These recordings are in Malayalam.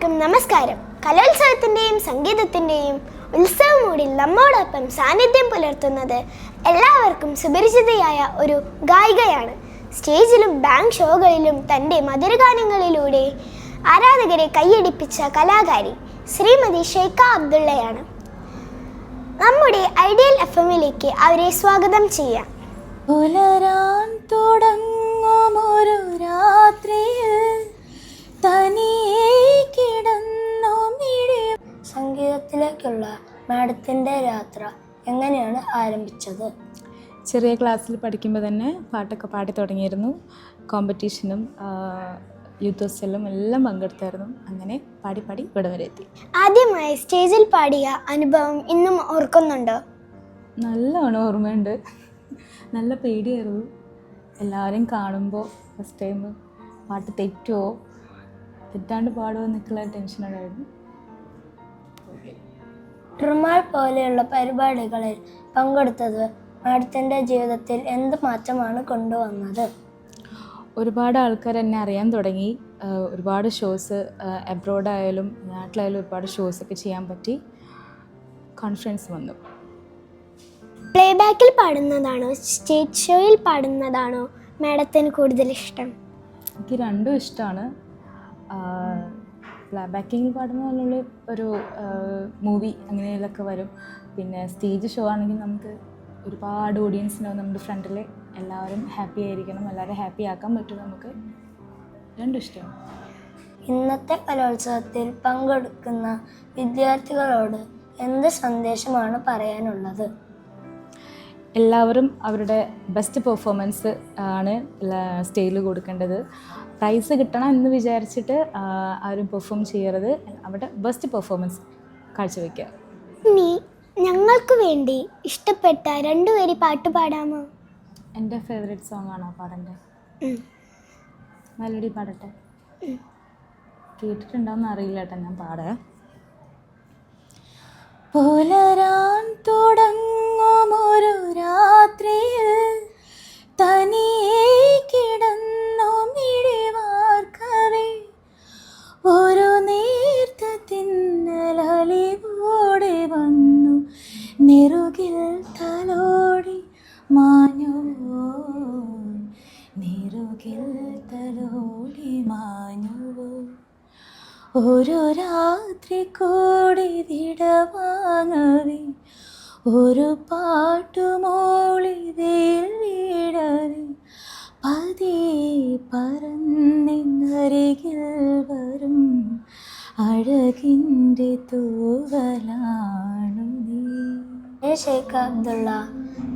എല്ലാവർക്കും നമസ്കാരം. കലോത്സവത്തിൻ്റെയും സംഗീതത്തിൻ്റെയും ഉത്സവ മൂഡിൽ നമ്മോടൊപ്പം സാന്നിധ്യം പുലർത്തുന്നത് എല്ലാവർക്കും സുപരിചിതയായ ഒരു ഗായികയാണ്. സ്റ്റേജിലും ബാങ്ക് ഷോകളിലും തൻ്റെ മധുരഗാനങ്ങളിലൂടെ ആരാധകരെ കൈയടിപ്പിച്ച കലാകാരി ശ്രീമതി ഷെയ്ഖ അബ്ദുള്ളയാണ്. നമ്മുടെ ഐഡിയൽ FM-ലേക്ക് അവരെ സ്വാഗതം ചെയ്യാം. പുലരാൻ തുടങ്ങുമൊരു രാത്രിയിൽ തനിയെ കിടന്നു മിഴി. സംഗീതത്തിലേക്കുള്ള മാഡത്തിൻ്റെ യാത്ര എങ്ങനെയാണ് ആരംഭിച്ചത്? ചെറിയ ക്ലാസ്സിൽ പഠിക്കുമ്പോൾ തന്നെ പാട്ടൊക്കെ പാടി തുടങ്ങിയിരുന്നു. കോമ്പറ്റീഷനും യൂത്ത് ഫെസ്റ്റിവലും എല്ലാം പങ്കെടുത്തായിരുന്നു. അങ്ങനെ പാടി പാടി ഇവിടെ വരെ എത്തി. ആദ്യമായി സ്റ്റേജിൽ പാടിയ അനുഭവം ഇന്നും ഓർക്കുന്നുണ്ടോ? നല്ലോണം ഓർമ്മയുണ്ട്. നല്ല പേടിയായിരുന്നു. എല്ലാവരും കാണുമ്പോൾ ഫസ്റ്റ് ടൈം പാട്ട് തെറ്റാണ്ട് പാടുമോ എന്നൊക്കെയുള്ള ടെൻഷനുണ്ടായിരുന്നു. ട്രുമാൾ പോലെയുള്ള പരിപാടികളിൽ പങ്കെടുത്തത് മാഡത്തിൻ്റെ ജീവിതത്തിൽ എന്ത് മാറ്റമാണ് കൊണ്ടുവന്നത്? ഒരുപാട് ആൾക്കാർ എന്നെ അറിയാൻ തുടങ്ങി. ഒരുപാട് ഷോസ് അബ്രോഡായാലും നാട്ടിലായാലും ഒരുപാട് ഷോസൊക്കെ ചെയ്യാൻ പറ്റി. കോൺഫിഡൻസ് വന്നു. പ്ലേ ബാക്കിൽ പാടുന്നതാണോ സ്റ്റേജ് ഷോയിൽ പാടുന്നതാണോ മാഡത്തിന് കൂടുതൽ ഇഷ്ടം? എനിക്ക് രണ്ടും ഇഷ്ടമാണ്. പ്ലേ ബാക്കിങ്ങിൽ പാടുന്ന പറഞ്ഞാൽ ഒരു മൂവി അങ്ങനെയൊക്കെ വരും. പിന്നെ സ്റ്റേജ് ഷോ ആണെങ്കിൽ നമുക്ക് ഒരുപാട് ഓഡിയൻസിനാവും നമ്മുടെ ഫ്രണ്ടിൽ. എല്ലാവരും ഹാപ്പി ആയിരിക്കണം, എല്ലാവരും ഹാപ്പി ആക്കാൻ പറ്റും. നമുക്ക് രണ്ടും ഇഷ്ടമാണ്. ഇന്നത്തെ കലോത്സവത്തിൽ പങ്കെടുക്കുന്ന വിദ്യാർത്ഥികളോട് എന്ത് സന്ദേശമാണ് പറയാനുള്ളത്? എല്ലാവരും അവരുടെ ബെസ്റ്റ് പെർഫോമൻസ് ആണ് സ്റ്റേജിൽ കൊടുക്കേണ്ടത്. പ്രൈസ് കിട്ടണം എന്ന് വിചാരിച്ചിട്ട് ആരും പെർഫോം ചെയ്യരുത്. അവരുടെ ബെസ്റ്റ് പെർഫോമൻസ് കാഴ്ചവെക്കുക. ഇനി ഞങ്ങൾക്ക് വേണ്ടി ഇഷ്ടപ്പെട്ട രണ്ടുപേരി പാട്ട് പാടാമോ? എൻ്റെ ഫേവറേറ്റ് സോങ് ആണോ പാടേണ്ടത്? മെലഡി പാടട്ടെ. കേട്ടിട്ടുണ്ടോയെന്ന് അറിയില്ല കേട്ടോ, ഞാൻ പാടാം. പുലരാൻ തുടങ്ങുമൊരു രാത്രിയിൽ തനിയെ കിടന്നു മിഴിവാർക്കവേ ഒരു നേർത്ത തിന്നലലിവോടെ വന്നു നെറുകിൽ തലോടി മാഞ്ഞുവോ, നെറുകിൽ തലോടി മാഞ്ഞുവോ. ഒരു രാത്രി കൂടി വിടവാങ്ങവേ ഒരു പാട്ടുമോളി വെയിൽ വീഴവേ പതിയെ പറന്നിന്നരികിൽ വരും അഴകിൻ്റെ തൂവലാണു നീ. ഷെയ്ഖ അബ്ദുള്ള,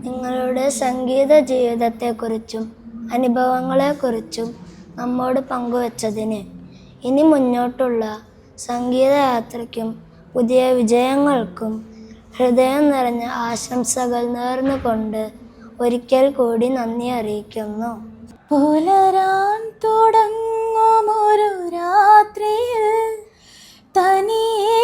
നിങ്ങളുടെ സംഗീത ജീവിതത്തെക്കുറിച്ചും അനുഭവങ്ങളെക്കുറിച്ചും നമ്മോട് പങ്കുവച്ചതിന് ഇനി മുന്നോട്ടുള്ള സംഗീതയാത്രയ്ക്കും പുതിയ വിജയങ്ങൾക്കും ഹൃദയം നിറഞ്ഞ ആശംസകൾ നേർന്നുകൊണ്ട് ഒരിക്കൽ കൂടി നന്ദി അറിയിക്കുന്നു. പുലരാൻ തുടങ്ങുമൊരു രാത്രിയിൽ തനിയെ